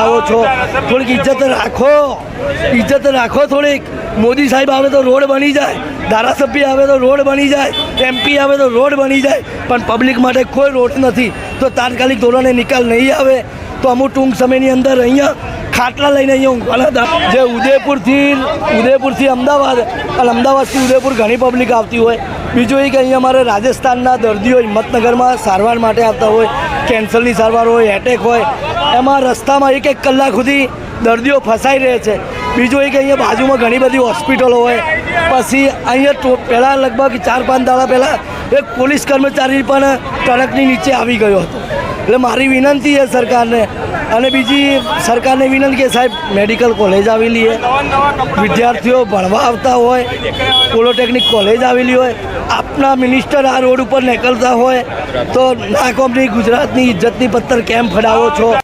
આવો છો, થોડીક ઇજ્જત રાખો થોડીક. મોદી સાહેબ આવે તો રોડ બની જાય, ધારાસભ્ય આવે તો રોડ બની જાય, MP આવે તો રોડ બની જાય, પણ પબ્લિક માટે કોઈ રોડ નથી. તો તાત્કાલિક ધોરણે નિકાલ નહીં આવે તો અમુક ટૂંક સમયની અંદર અહીંયા ખાટલા લઈને અહીંયા ઊંઘવાના. જે ઉદયપુરથી અમદાવાદ અને અમદાવાદથી ઉદયપુર ઘણી પબ્લિક આવતી હોય. બીજું એ કે અહીંયા અમારે રાજસ્થાનના દર્દીઓ હિંમતનગરમાં સારવાર માટે આવતા હોય, કેન્સરની સારવાર હોય, એટેક હોય, એમાં રસ્તામાં એક કલાક સુધી દર્દીઓ ફસાઈ રહે છે. બીજું એ કે અહીંયા બાજુમાં ઘણી બધી હોસ્પિટલો હોય. પછી અહીંયા પહેલાં લગભગ 4-5 દાડા પહેલાં એક પોલીસ કર્મચારી પણ ટ્રકની નીચે આવી ગયો હતો. એટલે મારી વિનંતી છે સરકારને, અને બીજી સરકારને વિનંતી કે સાહેબ મેડિકલ કોલેજ આવેલી હોય, વિદ્યાર્થીઓ ભણવા આવતા હોય, પોલિટેકનિક કોલેજ આવેલી હોય, આપના મિનિસ્ટર આ રોડ ઉપર નીકળતા હોય તો ના કોમની ગુજરાતની ઇજ્જતની પત્તર કેમ ફડાવો છો?